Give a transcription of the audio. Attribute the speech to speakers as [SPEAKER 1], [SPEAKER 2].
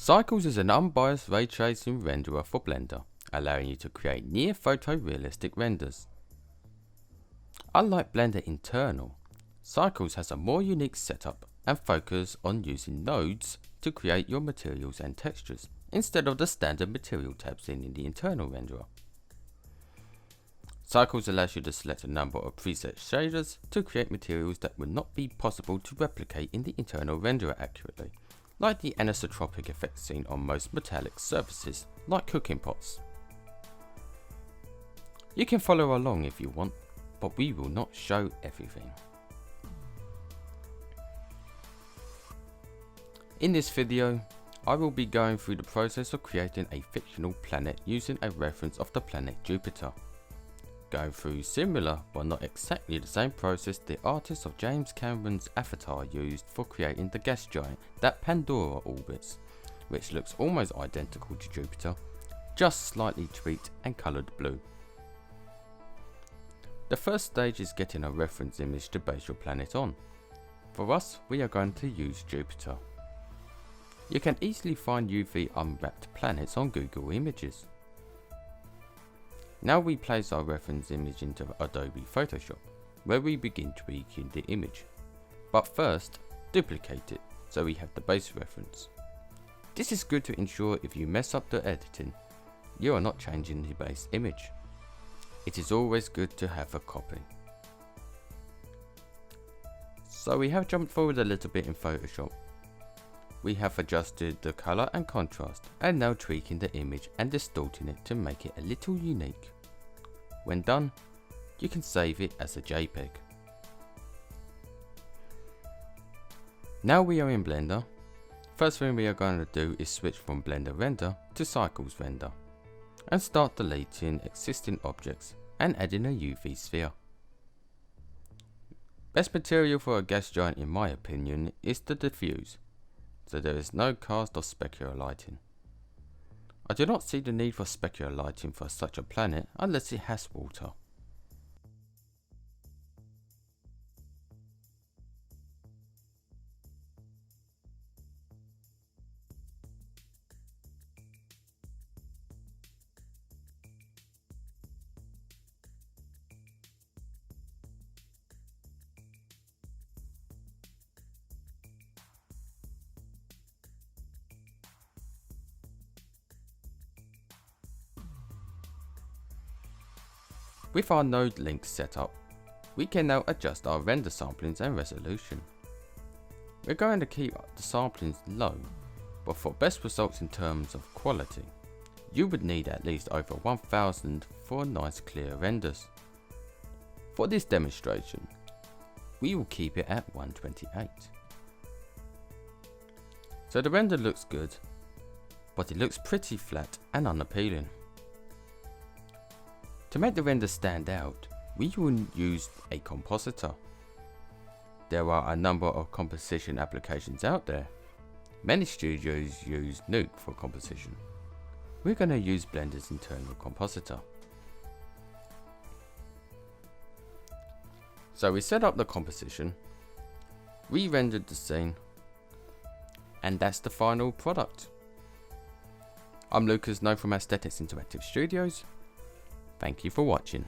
[SPEAKER 1] Cycles is an unbiased ray tracing renderer for Blender, allowing you to create near photorealistic renders. Unlike Blender Internal, Cycles has a more unique setup and focus on using nodes to create your materials and textures, instead of the standard material tabs seen in the internal renderer. Cycles allows you to select a number of preset shaders to create materials that would not be possible to replicate in the internal renderer accurately, like the anisotropic effect seen on most metallic surfaces, like cooking pots. You can follow along if you want, but we will not show everything. In this video, I will be going through the process of creating a fictional planet using a reference of the planet Jupiter. Going through similar but not exactly the same process the artist of James Cameron's Avatar used for creating the gas giant that Pandora orbits, which looks almost identical to Jupiter, just slightly tweaked and coloured blue. The first stage is getting a reference image to base your planet on. For us, we are going to use Jupiter. You can easily find UV unwrapped planets on Google Images. Now we place our reference image into Adobe Photoshop, where we begin tweaking the image. But first, duplicate it, so we have the base reference. This is good to ensure if you mess up the editing, you are not changing the base image. It is always good to have a copy. So we have jumped forward a little bit in Photoshop. We have adjusted the color and contrast, and now tweaking the image and distorting it to make it a little unique. When done, you can save it as a JPEG. Now we are in Blender. First thing we are going to do is switch from Blender Render to Cycles Render, and start deleting existing objects and adding a UV sphere. Best material for a gas giant in my opinion is the diffuse, so there is no cast or specular lighting. I do not see the need for specular lighting for such a planet unless it has water. With our node links set up, we can now adjust our render samplings and resolution. We're going to keep the samplings low, but for best results in terms of quality, you would need at least over 1000 for nice clear renders. For this demonstration, we will keep it at 128. So the render looks good, but it looks pretty flat and unappealing. To make the render stand out, we will use a compositor. There are a number of composition applications out there. Many studios use Nuke for composition. We're going to use Blender's internal compositor. So we set up the composition, re-rendered the scene, and that's the final product. I'm Lucas, known from Aesthetics Interactive Studios. Thank you for watching.